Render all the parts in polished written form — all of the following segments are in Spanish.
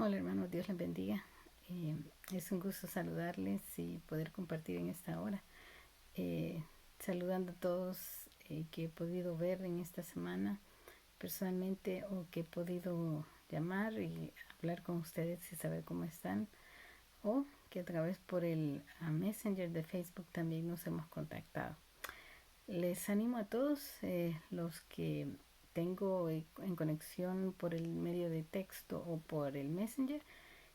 Hola hermanos, Dios les bendiga. Es un gusto saludarles y poder compartir en esta hora. Eh, Saludando a todos que he podido ver en esta semana personalmente o que he podido llamar y hablar con ustedes y saber cómo están. O que a través por el Messenger de Facebook también nos hemos contactado. Les animo a todos los que tengo en conexión por el medio de texto o por el Messenger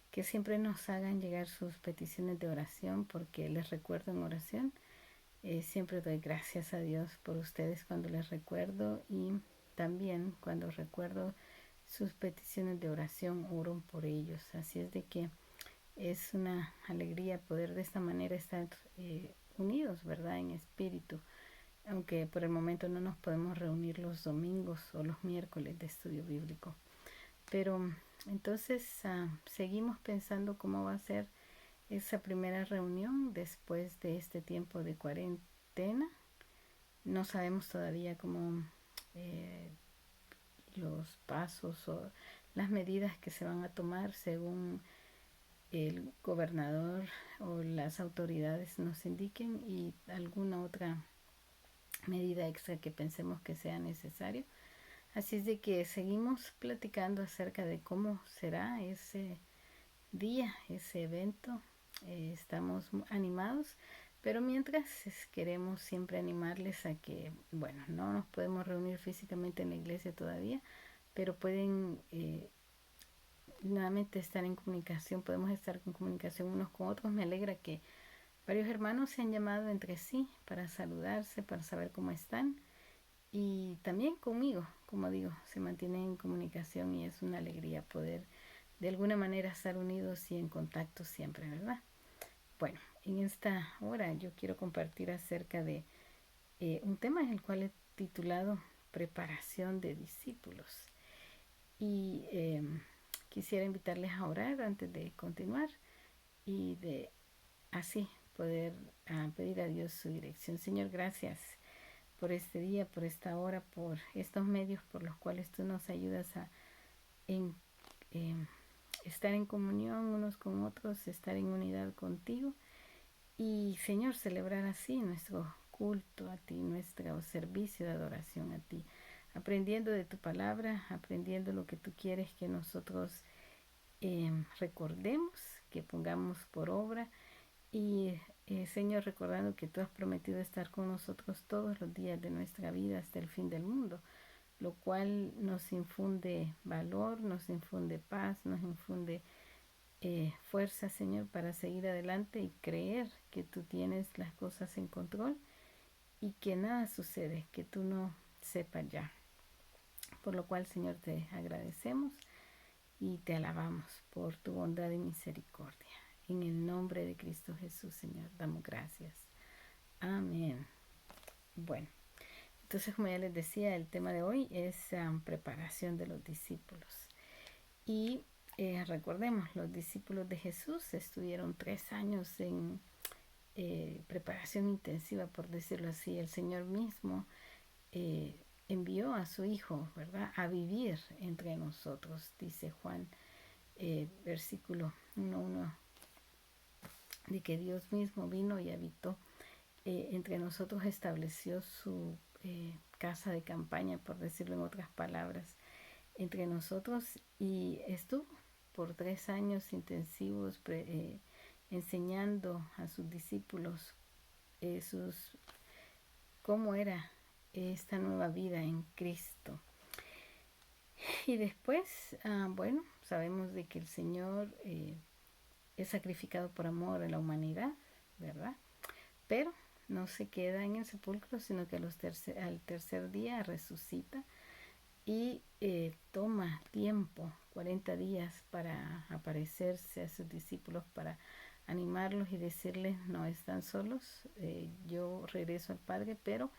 que siempre nos hagan llegar sus peticiones de oración porque les recuerdo en oración. Siempre doy gracias a Dios por ustedes cuando les recuerdo y también cuando recuerdo sus peticiones de oración oro por ellos. Así es de que es una alegría poder de esta manera estar unidos, ¿verdad? En espíritu, aunque por el momento no nos podemos reunir los domingos o los miércoles de estudio bíblico. Pero entonces seguimos pensando cómo va a ser esa primera reunión después de este tiempo de cuarentena. No sabemos todavía cómo eh, los pasos o las medidas que se van a tomar según el gobernador o las autoridades nos indiquen y alguna otra medida extra que pensemos que sea necesario. Así es de que seguimos platicando acerca de cómo será ese día, ese evento. Estamos animados, pero mientras queremos siempre animarles a que, bueno, no nos podemos reunir físicamente en la iglesia todavía, pero pueden nuevamente estar en comunicación, podemos estar en comunicación unos con otros. Me alegra que varios hermanos se han llamado entre sí para saludarse, para saber cómo están y también conmigo, como digo, se mantienen en comunicación y es una alegría poder de alguna manera estar unidos y en contacto siempre, ¿verdad? Bueno, en esta hora yo quiero compartir acerca de un tema en el cual he titulado Preparación de discípulos. Y quisiera invitarles a orar antes de continuar y de así poder pedir a Dios su dirección. Señor, gracias por este día, por esta hora, por estos medios por los cuales tú nos ayudas a en, eh, estar en comunión unos con otros, estar en unidad contigo y Señor, celebrar así nuestro culto a ti, nuestro servicio de adoración a ti, aprendiendo de tu palabra, aprendiendo lo que tú quieres que nosotros recordemos, que pongamos por obra y Señor, recordando que tú has prometido estar con nosotros todos los días de nuestra vida hasta el fin del mundo, lo cual nos infunde valor, nos infunde paz, nos infunde fuerza, Señor, para seguir adelante y creer que tú tienes las cosas en control y que nada sucede, que tú no sepas ya. Por lo cual, Señor, te agradecemos y te alabamos por tu bondad y misericordia. En el nombre de Cristo Jesús, Señor, damos gracias. Amén. Bueno, entonces como ya les decía, el tema de hoy es preparación de los discípulos. Y recordemos, los discípulos de Jesús estuvieron 3 años en preparación intensiva, por decirlo así. El Señor mismo eh, envió a su Hijo, ¿verdad?, a vivir entre nosotros, dice Juan, versículo 1:1, de que Dios mismo vino y habitó entre nosotros, estableció su casa de campaña, por decirlo en otras palabras, entre nosotros y estuvo por 3 años intensivos enseñando a sus discípulos cómo era esta nueva vida en Cristo. Y después, bueno, sabemos de que el Señor es sacrificado por amor a la humanidad, ¿verdad? Pero no se queda en el sepulcro, sino que al tercer día resucita y toma tiempo, 40 días, para aparecerse a sus discípulos, para animarlos y decirles, no están solos, yo regreso al Padre, pero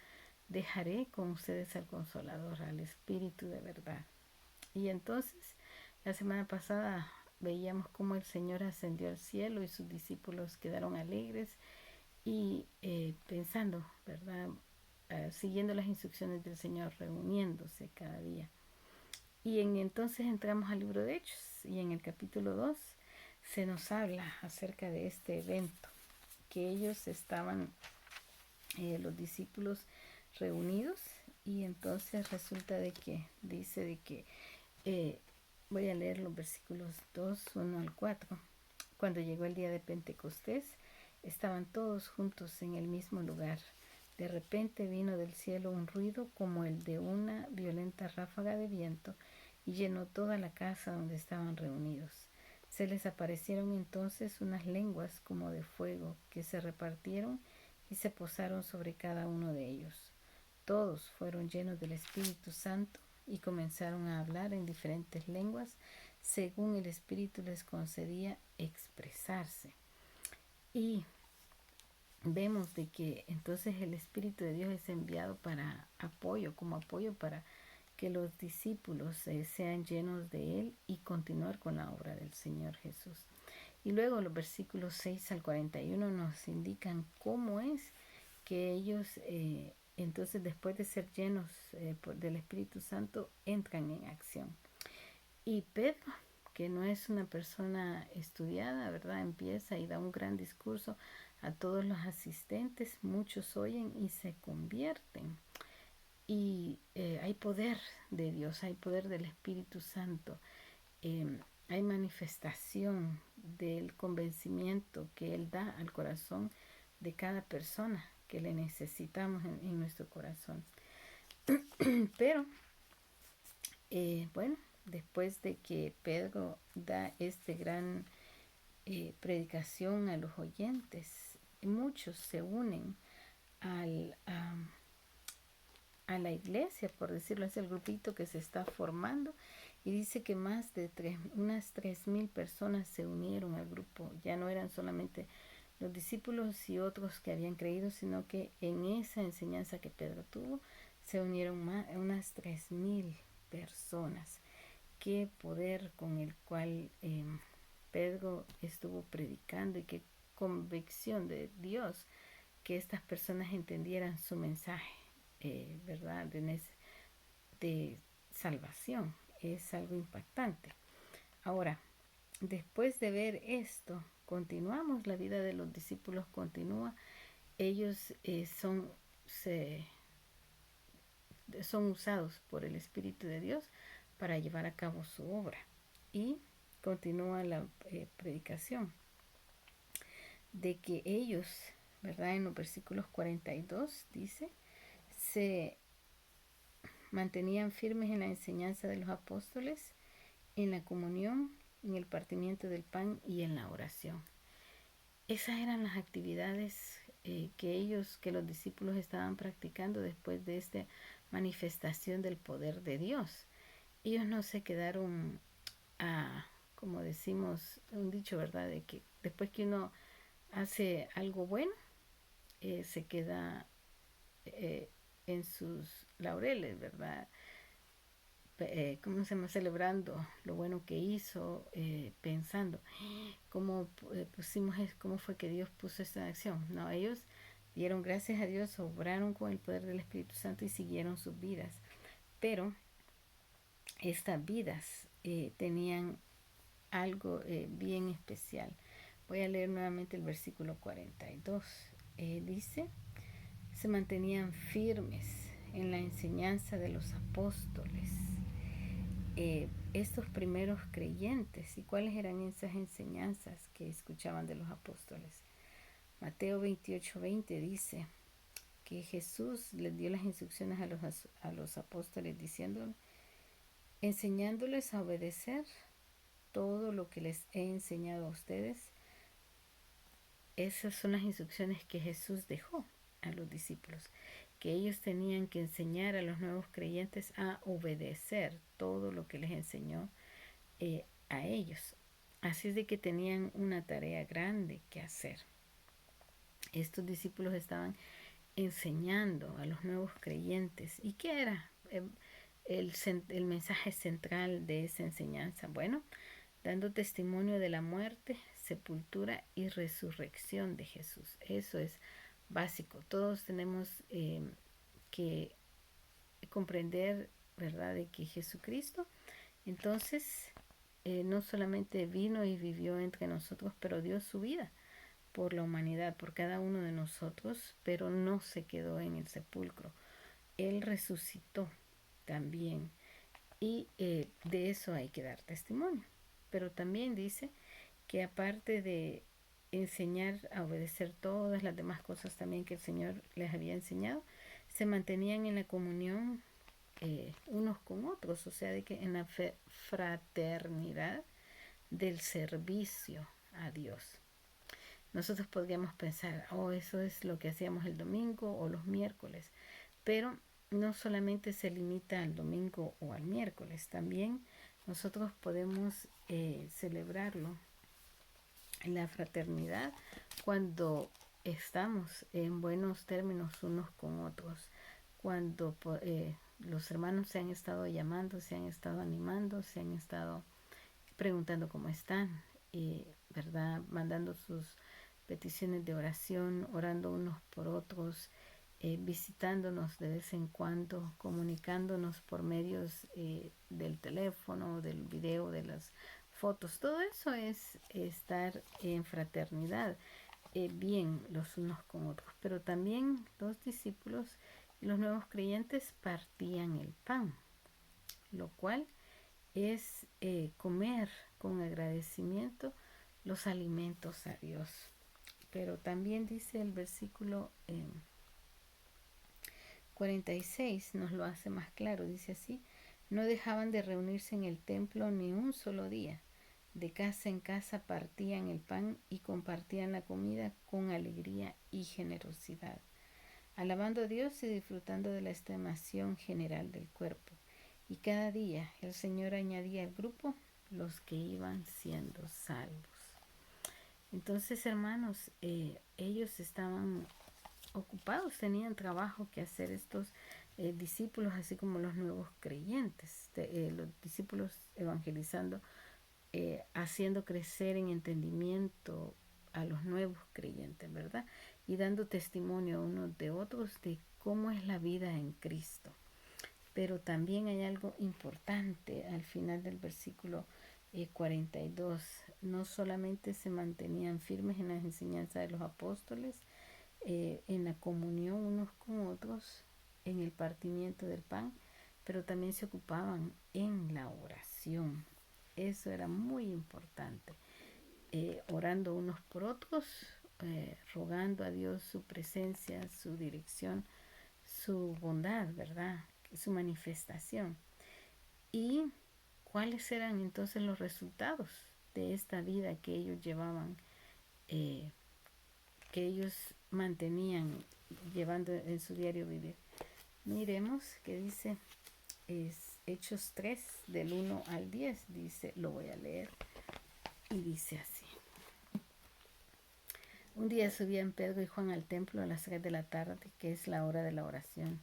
dejaré con ustedes al Consolador, al Espíritu de verdad. Y entonces, la semana pasada veíamos cómo el Señor ascendió al cielo y sus discípulos quedaron alegres y pensando, ¿verdad? Siguiendo las instrucciones del Señor, reuniéndose cada día. Entonces entramos al libro de Hechos y en el capítulo 2 se nos habla acerca de este evento, que ellos estaban, los discípulos reunidos, y entonces resulta de que dice de que, voy a leer los versículos 2, 1 al 4. Cuando llegó el día de Pentecostés, estaban todos juntos en el mismo lugar. De repente vino del cielo un ruido como el de una violenta ráfaga de viento y llenó toda la casa donde estaban reunidos. Se les aparecieron entonces unas lenguas como de fuego que se repartieron y se posaron sobre cada uno de ellos. Todos fueron llenos del Espíritu Santo y comenzaron a hablar en diferentes lenguas según el Espíritu les concedía expresarse. Y vemos de que entonces el Espíritu de Dios es enviado para apoyo, como apoyo para que los discípulos sean llenos de Él y continuar con la obra del Señor Jesús. Y luego los versículos 6 al 41 nos indican cómo es que ellos, entonces después de ser llenos del Espíritu Santo, entran en acción. Y Pedro, que no es una persona estudiada, ¿verdad? Empieza y da un gran discurso a todos los asistentes, muchos oyen y se convierten. Y hay poder de Dios, hay poder del Espíritu Santo, hay manifestación del convencimiento que Él da al corazón de cada persona que le necesitamos en nuestro corazón. Pero, bueno, después de que Pedro da este gran predicación a los oyentes, muchos se unen al, a la iglesia, por decirlo así, el grupito que se está formando, y dice que más de unas 3,000 personas se unieron al grupo. Ya no eran solamente los discípulos y otros que habían creído, sino que en esa enseñanza que Pedro tuvo se unieron unas 3,000 personas. Qué poder con el cual Pedro estuvo predicando, y qué convicción de Dios que estas personas entendieran su mensaje, ¿verdad? De salvación. Es algo impactante. Ahora, después de ver esto, continuamos, la vida de los discípulos continúa. Ellos son usados por el Espíritu de Dios para llevar a cabo su obra. Y continúa la predicación de que ellos, ¿verdad? En los versículos 42 dice, se mantenían firmes en la enseñanza de los apóstoles, en la comunión, en el partimiento del pan y en la oración. Esas eran las actividades que los discípulos estaban practicando después de esta manifestación del poder de Dios. Ellos no se quedaron como decimos, un dicho, ¿verdad? De que después que uno hace algo bueno, se queda en sus laureles, ¿verdad? ¿Cómo se llama? Celebrando lo bueno que hizo, pensando cómo cómo fue que Dios puso esta acción. No, ellos dieron gracias a Dios, obraron con el poder del Espíritu Santo y siguieron sus vidas. Pero estas vidas tenían algo bien especial. Voy a leer nuevamente el versículo 42. Dice, se mantenían firmes en la enseñanza de los apóstoles. Estos primeros creyentes, ¿y cuáles eran esas enseñanzas que escuchaban de los apóstoles? Mateo 28:20 dice que Jesús les dio las instrucciones a los apóstoles enseñándoles a obedecer todo lo que les he enseñado a ustedes. Esas son las instrucciones que Jesús dejó a los discípulos, que ellos tenían que enseñar a los nuevos creyentes a obedecer todo lo que les enseñó a ellos. Así es de que tenían una tarea grande que hacer. Estos discípulos estaban enseñando a los nuevos creyentes. ¿Y qué era el mensaje central de esa enseñanza? Bueno, dando testimonio de la muerte, sepultura y resurrección de Jesús. Eso es básico. Todos tenemos que comprender, ¿verdad?, de que Jesucristo Entonces, no solamente vino y vivió entre nosotros, pero dio su vida por la humanidad, por cada uno de nosotros, pero no se quedó en el sepulcro. Él resucitó también y de eso hay que dar testimonio. Pero también dice que aparte de enseñar a obedecer todas las demás cosas también que el Señor les había enseñado, se mantenían en la comunión unos con otros, o sea, de que en la fraternidad del servicio a Dios. Nosotros podríamos pensar, oh, eso es lo que hacíamos el domingo o los miércoles, pero no solamente se limita al domingo o al miércoles, también nosotros podemos celebrarlo en la fraternidad cuando estamos en buenos términos unos con otros, cuando los hermanos se han estado llamando, se han estado animando, se han estado preguntando cómo están, ¿verdad? Mandando sus peticiones de oración, orando unos por otros, visitándonos de vez en cuando, comunicándonos por medios del teléfono, del video, de las fotos. Todo eso es estar en fraternidad, bien los unos con otros. Pero también los discípulos y los nuevos creyentes partían el pan, lo cual es comer con agradecimiento los alimentos a Dios. Pero también dice el versículo 46, nos lo hace más claro, dice así: no dejaban de reunirse en el templo ni un solo día. De casa en casa partían el pan y compartían la comida con alegría y generosidad, alabando a Dios y disfrutando de la estimación general del cuerpo. Y cada día el Señor añadía al grupo los que iban siendo salvos. Entonces, hermanos, ellos estaban ocupados, tenían trabajo que hacer estos discípulos, así como los nuevos creyentes, los discípulos evangelizando, haciendo crecer en entendimiento a los nuevos creyentes, ¿verdad? Y dando testimonio a unos de otros de cómo es la vida en Cristo. Pero también hay algo importante al final del versículo 42. No solamente se mantenían firmes en las enseñanzas de los apóstoles, en la comunión unos con otros, en el partimiento del pan, pero también se ocupaban en la oración. Eso era muy importante. Orando unos por otros, rogando a Dios su presencia, su dirección, su bondad, ¿verdad? Su manifestación. ¿Y cuáles eran entonces los resultados de esta vida que ellos llevaban, que ellos mantenían llevando en su diario vivir? Miremos que dice Hechos 3 del 1 al 10, dice, lo voy a leer, y dice así: un día subían Pedro y Juan al templo a las 3 de la tarde, que es la hora de la oración.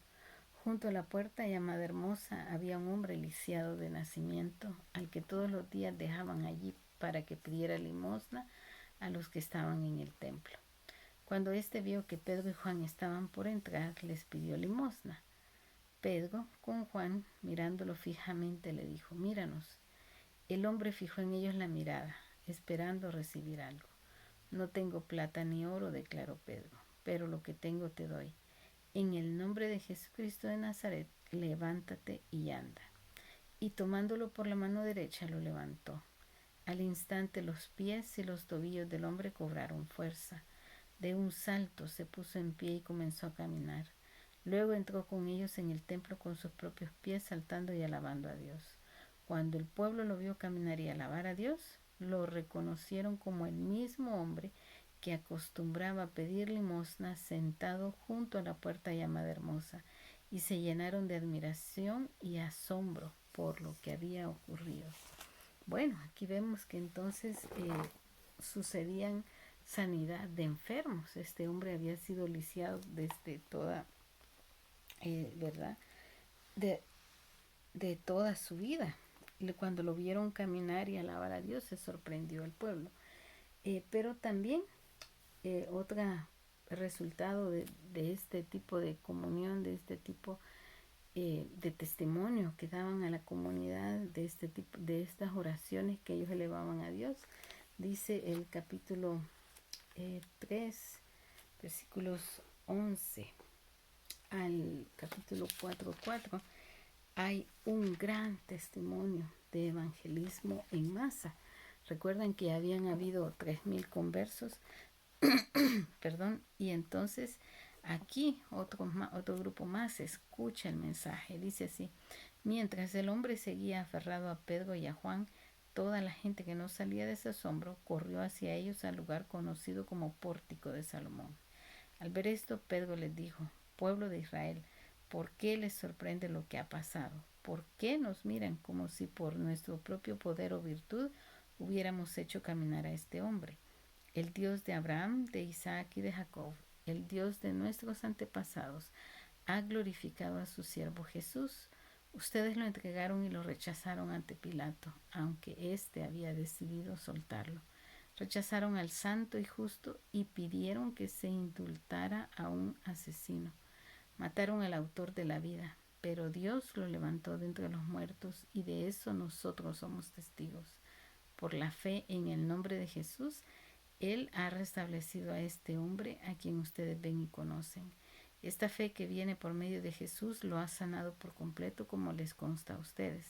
Junto a la puerta llamada Hermosa había un hombre lisiado de nacimiento, al que todos los días dejaban allí para que pidiera limosna a los que estaban en el templo. Cuando éste vio que Pedro y Juan estaban por entrar, les pidió limosna. Pedro, con Juan, mirándolo fijamente, le dijo: míranos. El hombre fijó en ellos la mirada, esperando recibir algo. No tengo plata ni oro, declaró Pedro, pero lo que tengo te doy. En el nombre de Jesucristo de Nazaret, levántate y anda. Y tomándolo por la mano derecha, lo levantó. Al instante los pies y los tobillos del hombre cobraron fuerza. De un salto se puso en pie y comenzó a caminar. Luego entró con ellos en el templo con sus propios pies, saltando y alabando a Dios. Cuando el pueblo lo vio caminar y alabar a Dios, lo reconocieron como el mismo hombre que acostumbraba a pedir limosna sentado junto a la puerta llamada Hermosa, y se llenaron de admiración y asombro por lo que había ocurrido. Bueno, aquí vemos que entonces sucedían sanidad de enfermos. Este hombre había sido lisiado desde toda, ¿verdad? De toda su vida. Cuando lo vieron caminar y alabar a Dios, se sorprendió el pueblo. Pero también otro resultado de este tipo de comunión, de este tipo de testimonio que daban a la comunidad de este tipo, de estas oraciones que ellos elevaban a Dios. Dice el capítulo 3, versículos 11 al capítulo 4:4, hay un gran testimonio de evangelismo en masa. Recuerdan que habían habido 3,000 conversos, perdón, y entonces aquí otro grupo más escucha el mensaje. Dice así: mientras el hombre seguía aferrado a Pedro y a Juan, toda la gente que no salía de ese asombro corrió hacia ellos al lugar conocido como Pórtico de Salomón. Al ver esto, Pedro les dijo: pueblo de Israel, ¿por qué les sorprende lo que ha pasado? ¿Por qué nos miran como si por nuestro propio poder o virtud hubiéramos hecho caminar a este hombre? El Dios de Abraham, de Isaac y de Jacob, el Dios de nuestros antepasados, ha glorificado a su siervo Jesús. Ustedes lo entregaron y lo rechazaron ante Pilato, aunque éste había decidido soltarlo. Rechazaron al santo y justo y pidieron que se indultara a un asesino. Mataron al autor de la vida, pero Dios lo levantó de entre los muertos y de eso nosotros somos testigos. Por la fe en el nombre de Jesús, Él ha restablecido a este hombre a quien ustedes ven y conocen. Esta fe que viene por medio de Jesús lo ha sanado por completo, como les consta a ustedes.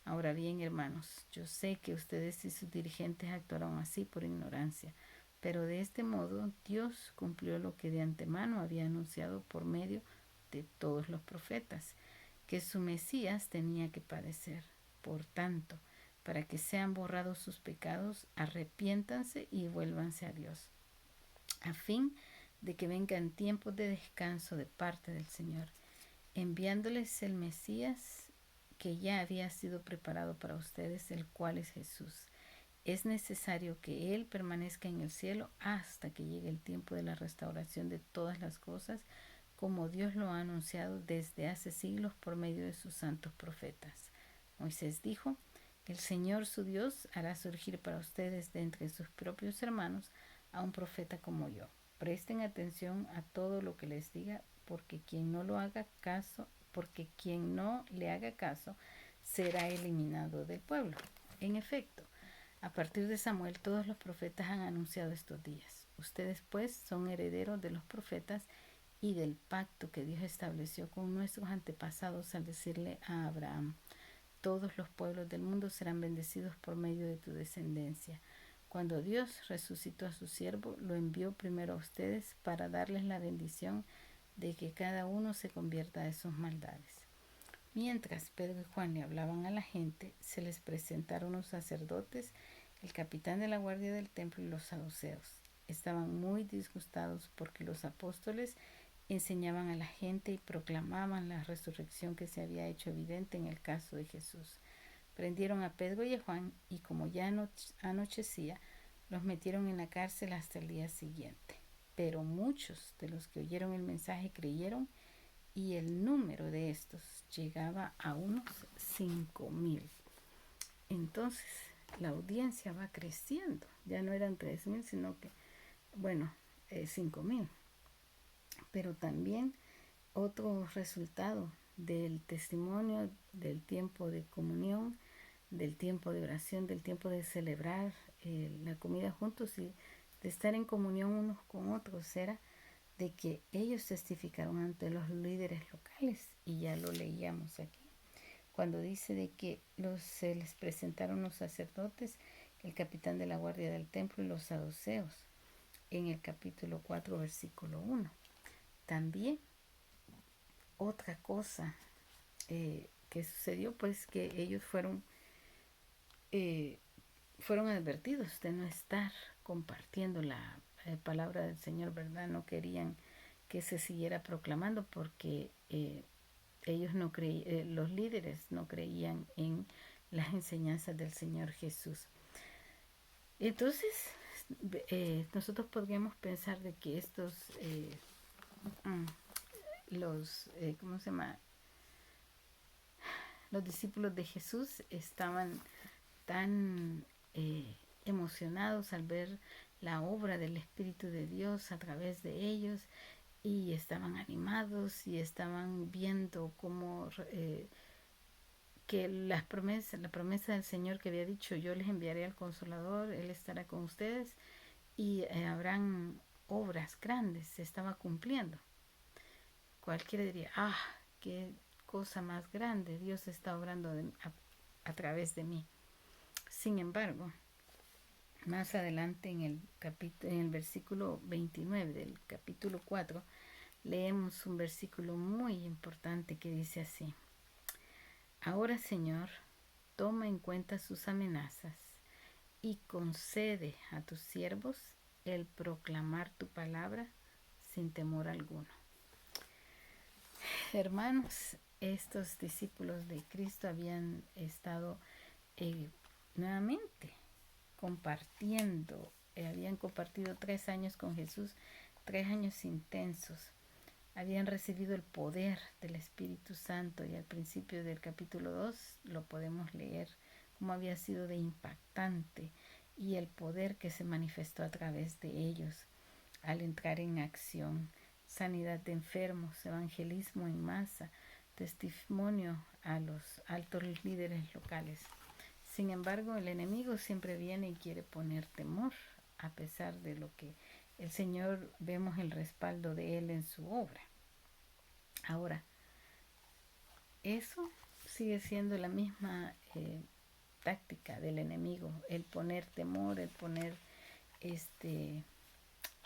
Ahora bien, hermanos, yo sé que ustedes y sus dirigentes actuaron así por ignorancia, pero de este modo Dios cumplió lo que de antemano había anunciado por medio de todos los profetas, que su Mesías tenía que padecer. Por tanto, para que sean borrados sus pecados, arrepiéntanse y vuélvanse a Dios, a fin de que vengan tiempos de descanso de parte del Señor, enviándoles el Mesías que ya había sido preparado para ustedes, el cual es Jesús. Es necesario que Él permanezca en el cielo hasta que llegue el tiempo de la restauración de todas las cosas, como Dios lo ha anunciado desde hace siglos por medio de sus santos profetas. Moisés dijo: el Señor su Dios hará surgir para ustedes de entre sus propios hermanos a un profeta como yo. Presten atención a todo lo que les diga, porque quien no le haga caso será eliminado del pueblo. En efecto, a partir de Samuel todos los profetas han anunciado estos días. Ustedes pues son herederos de los profetas y del pacto que Dios estableció con nuestros antepasados al decirle a Abraham: todos los pueblos del mundo serán bendecidos por medio de tu descendencia. Cuando Dios resucitó a su siervo, lo envió primero a ustedes para darles la bendición de que cada uno se convierta de sus maldades. Mientras Pedro y Juan le hablaban a la gente, se les presentaron los sacerdotes, el capitán de la guardia del templo y los saduceos. Estaban muy disgustados porque los apóstoles enseñaban a la gente y proclamaban la resurrección que se había hecho evidente en el caso de Jesús. Prendieron a Pedro y a Juan y, como ya anochecía, los metieron en la cárcel hasta el día siguiente. Pero muchos de los que oyeron el mensaje creyeron, y el número de estos llegaba a unos 5,000. Entonces la audiencia va creciendo. Ya no eran 3,000, sino que, 5,000. Pero también otro resultado del testimonio, del tiempo de comunión, del tiempo de oración, del tiempo de celebrar la comida juntos y de estar en comunión unos con otros, era de que ellos testificaron ante los líderes locales, y ya lo leíamos aquí, cuando dice de que se les presentaron los sacerdotes, el capitán de la guardia del templo y los saduceos, en el capítulo 4, versículo 1. También otra cosa que sucedió, pues que ellos fueron advertidos de no estar compartiendo la palabra del Señor, ¿verdad? No querían que se siguiera proclamando porque ellos no creían, los líderes no creían en las enseñanzas del Señor Jesús. Entonces, nosotros podríamos pensar de que estos, ¿cómo se llama? Los discípulos de Jesús estaban tan emocionados al ver la obra del Espíritu de Dios a través de ellos, y estaban animados y estaban viendo cómo que la promesa del Señor que había dicho, yo les enviaré al Consolador, Él estará con ustedes y habrán obras grandes, se estaba cumpliendo. Cualquiera diría, qué cosa más grande, Dios está obrando a través de mí. Sin embargo, más adelante en el versículo 29 del capítulo 4, leemos un versículo muy importante que dice así: Ahora, Señor, toma en cuenta sus amenazas y concede a tus siervos el proclamar tu palabra sin temor alguno. Hermanos, estos discípulos de Cristo habían estado nuevamente compartiendo, habían compartido 3 años con Jesús, 3 años intensos. Habían recibido el poder del Espíritu Santo y al principio del capítulo 2 lo podemos leer cómo había sido de impactante y el poder que se manifestó a través de ellos al entrar en acción. Sanidad de enfermos, evangelismo en masa, testimonio a los altos líderes locales. Sin embargo, el enemigo siempre viene y quiere poner temor, a pesar de lo que el Señor vemos el respaldo de Él en su obra. Ahora, eso sigue siendo la misma táctica del enemigo, el poner temor, el poner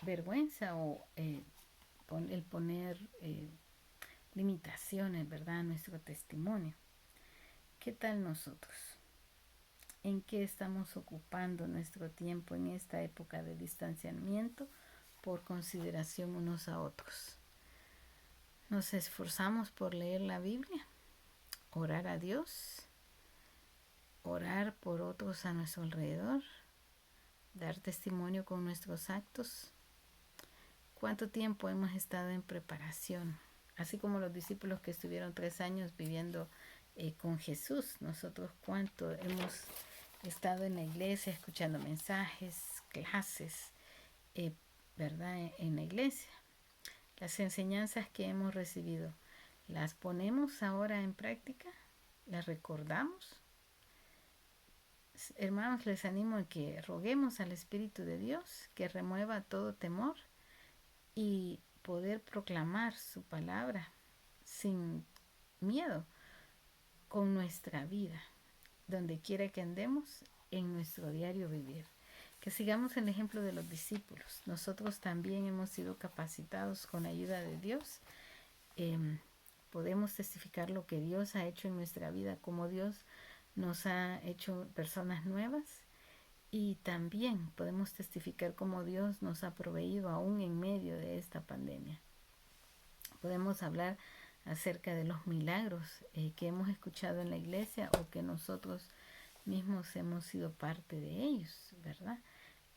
vergüenza o el poner limitaciones, ¿verdad?, a nuestro testimonio. ¿Qué tal nosotros? ¿En qué estamos ocupando nuestro tiempo en esta época de distanciamiento por consideración unos a otros? ¿Nos esforzamos por leer la Biblia? ¿Orar a Dios? ¿Orar por otros a nuestro alrededor? ¿Dar testimonio con nuestros actos? ¿Cuánto tiempo hemos estado en preparación? Así como los discípulos que estuvieron 3 años viviendo con Jesús, nosotros cuánto hemos estado en la iglesia escuchando mensajes, clases, ¿verdad? En la iglesia. Las enseñanzas que hemos recibido, ¿las ponemos ahora en práctica? ¿Las recordamos? Hermanos, les animo a que roguemos al Espíritu de Dios que remueva todo temor y poder proclamar su palabra sin miedo con nuestra vida, donde quiera que andemos en nuestro diario vivir. Que sigamos el ejemplo de los discípulos. Nosotros también hemos sido capacitados con la ayuda de Dios. Podemos testificar lo que Dios ha hecho en nuestra vida, cómo Dios nos ha hecho personas nuevas, y también podemos testificar cómo Dios nos ha proveído aún en medio de esta pandemia. Podemos hablar acerca de los milagros que hemos escuchado en la iglesia o que nosotros mismos hemos sido parte de ellos, ¿verdad?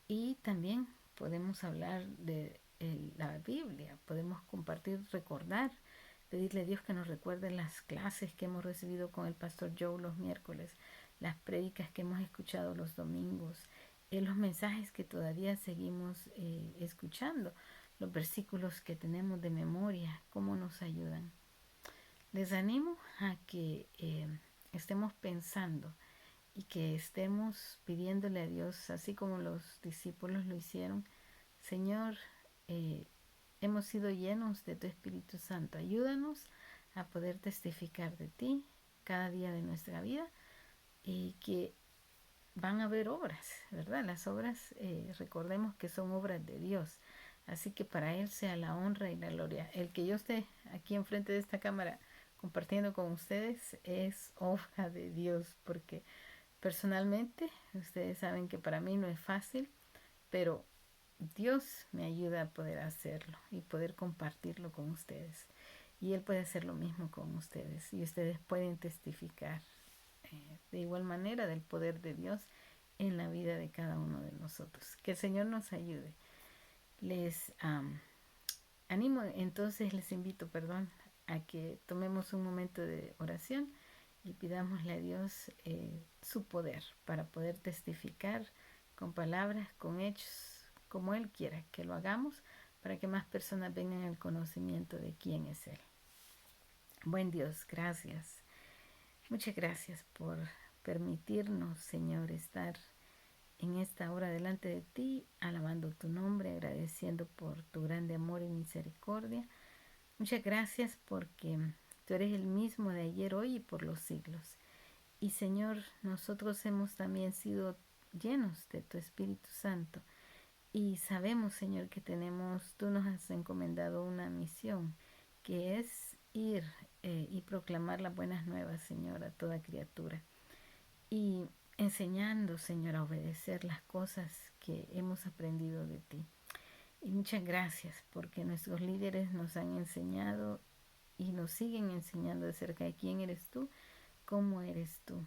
Y también podemos hablar de la Biblia, podemos compartir, recordar, pedirle a Dios que nos recuerde las clases que hemos recibido con el pastor Joe los miércoles, las prédicas que hemos escuchado los domingos, los mensajes que todavía seguimos escuchando, los versículos que tenemos de memoria, cómo nos ayudan. Les animo a que estemos pensando y que estemos pidiéndole a Dios, así como los discípulos lo hicieron: Señor, hemos sido llenos de tu Espíritu Santo, ayúdanos a poder testificar de ti cada día de nuestra vida, y que van a haber obras, ¿verdad? Las obras, recordemos que son obras de Dios, así que para Él sea la honra y la gloria. El que yo esté aquí enfrente de esta cámara compartiendo con ustedes es obra de Dios, porque personalmente ustedes saben que para mí no es fácil, pero Dios me ayuda a poder hacerlo y poder compartirlo con ustedes. Y Él puede hacer lo mismo con ustedes. Y ustedes pueden testificar de igual manera del poder de Dios en la vida de cada uno de nosotros. Que el Señor nos ayude. Les animo, entonces les invito, a que tomemos un momento de oración y pidámosle a Dios su poder para poder testificar con palabras, con hechos, como Él quiera que lo hagamos, para que más personas vengan al conocimiento de quién es Él. Buen Dios, gracias. Muchas gracias por permitirnos, Señor, estar en esta hora delante de ti, alabando tu nombre, agradeciendo por tu grande amor y misericordia. Muchas gracias porque tú eres el mismo de ayer, hoy y por los siglos. Y Señor, nosotros hemos también sido llenos de tu Espíritu Santo. Y sabemos, Señor, que tú nos has encomendado una misión, que es ir y proclamar las buenas nuevas, Señor, a toda criatura. Y enseñando, Señor, a obedecer las cosas que hemos aprendido de ti. Y muchas gracias porque nuestros líderes nos han enseñado y nos siguen enseñando acerca de quién eres tú, cómo eres tú.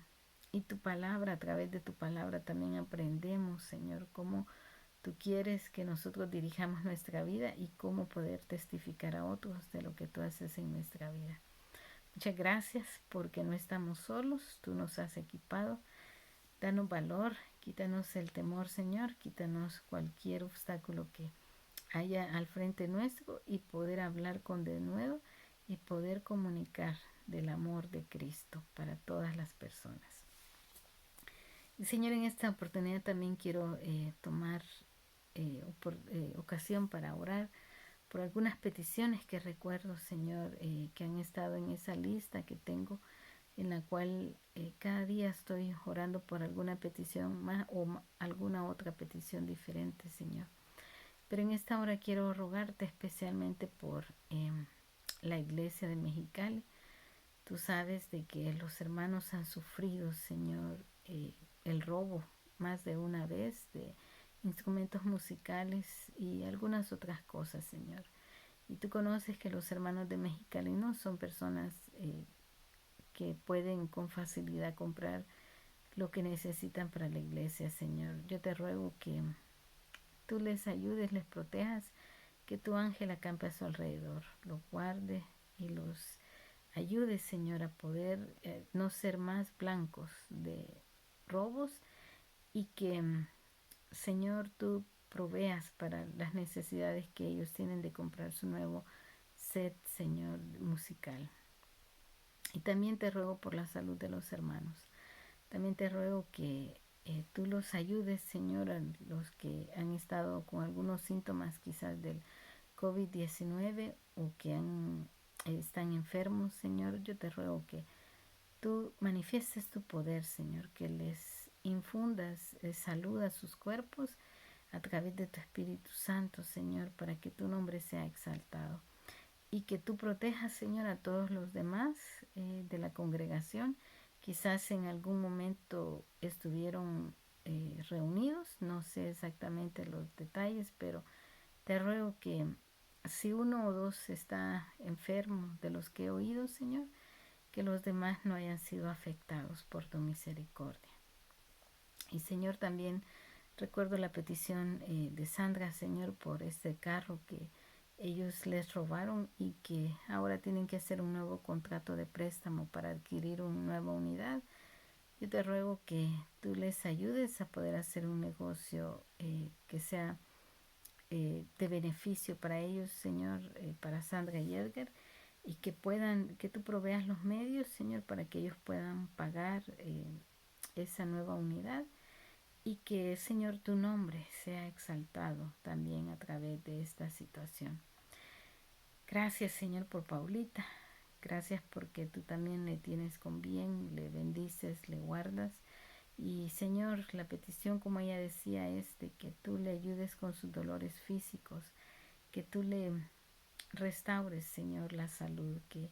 Y tu palabra, a través de tu palabra también aprendemos, Señor, cómo tú quieres que nosotros dirijamos nuestra vida y cómo poder testificar a otros de lo que tú haces en nuestra vida. Muchas gracias porque no estamos solos, tú nos has equipado. Danos valor, quítanos el temor, Señor, quítanos cualquier obstáculo que haya al frente nuestro y poder hablar con denuedo y poder comunicar del amor de Cristo para todas las personas. Y Señor, en esta oportunidad también quiero tomar ocasión para orar por algunas peticiones que recuerdo, Señor, que han estado en esa lista que tengo, en la cual cada día estoy orando por alguna petición más o alguna otra petición diferente, Señor. Pero en esta hora quiero rogarte especialmente por la iglesia de Mexicali. Tú sabes de que los hermanos han sufrido, Señor, el robo más de una vez de instrumentos musicales y algunas otras cosas, Señor. Y tú conoces que los hermanos de Mexicali no son personas que pueden con facilidad comprar lo que necesitan para la iglesia, Señor. Yo te ruego que tú les ayudes, les protejas, que tu ángel acampe a su alrededor, los guarde y los ayude, Señor, a poder no ser más blancos de robos y que, Señor, tú proveas para las necesidades que ellos tienen de comprar su nuevo set, Señor, musical. Y también te ruego por la salud de los hermanos. También te ruego que tú los ayudes, Señor, a los que han estado con algunos síntomas quizás del COVID-19 o que están enfermos, Señor. Yo te ruego que tú manifiestes tu poder, Señor, que les infundas salud a sus cuerpos a través de tu Espíritu Santo, Señor, para que tu nombre sea exaltado. Y que tú protejas, Señor, a todos los demás de la congregación. Quizás en algún momento estuvieron reunidos, no sé exactamente los detalles, pero te ruego que si uno o dos está enfermo de los que he oído, Señor, que los demás no hayan sido afectados por tu misericordia. Y Señor, también recuerdo la petición de Sandra, Señor, por este carro que ellos les robaron y que ahora tienen que hacer un nuevo contrato de préstamo para adquirir una nueva unidad. Yo te ruego que tú les ayudes a poder hacer un negocio que sea de beneficio para ellos, Señor, para Sandra y Edgar, y que tú proveas los medios, Señor, para que ellos puedan pagar esa nueva unidad y que, Señor, tu nombre sea exaltado también a través de esta situación. Gracias, Señor, por Paulita. Gracias porque tú también le tienes con bien, le bendices, le guardas. Y Señor, la petición, como ella decía, es de que tú le ayudes con sus dolores físicos, que tú le restaures, Señor, la salud, que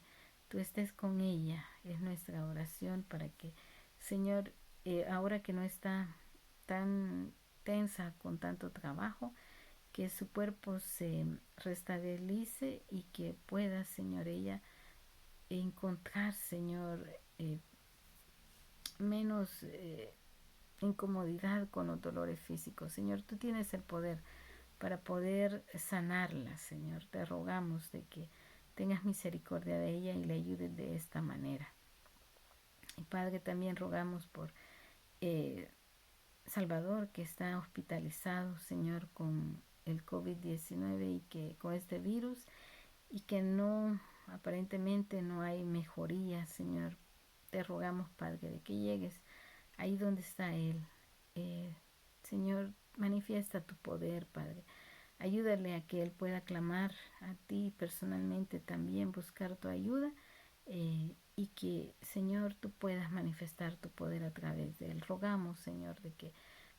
tú estés con ella. Es nuestra oración para que, Señor, ahora que no está tan tensa con tanto trabajo, que su cuerpo se restabilice y que pueda, Señor, ella encontrar, Señor, menos incomodidad con los dolores físicos. Señor, tú tienes el poder para poder sanarla, Señor. Te rogamos de que tengas misericordia de ella y le ayudes de esta manera. Y Padre, también rogamos por Salvador, que está hospitalizado, Señor, con el COVID-19 y que con este virus y que no, aparentemente no hay mejoría, Señor. Te rogamos, Padre, de que llegues ahí donde está Él. Señor, manifiesta tu poder, Padre. Ayúdale a que Él pueda clamar a ti personalmente también, buscar tu ayuda y que, Señor, tú puedas manifestar tu poder a través de Él. Rogamos, Señor, de que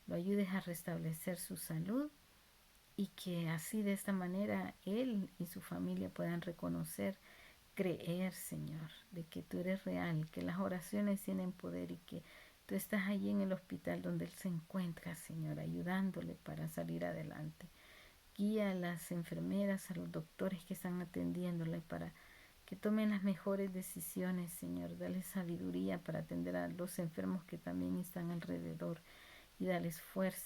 lo ayudes a restablecer su salud y que así de esta manera Él y su familia puedan reconocer, creer, Señor, de que tú eres real, que las oraciones tienen poder y que tú estás allí en el hospital donde Él se encuentra, Señor, ayudándole para salir adelante. Guía a las enfermeras, a los doctores que están atendiéndole para que tomen las mejores decisiones, Señor. Dale sabiduría para atender a los enfermos que también están alrededor y dales fuerza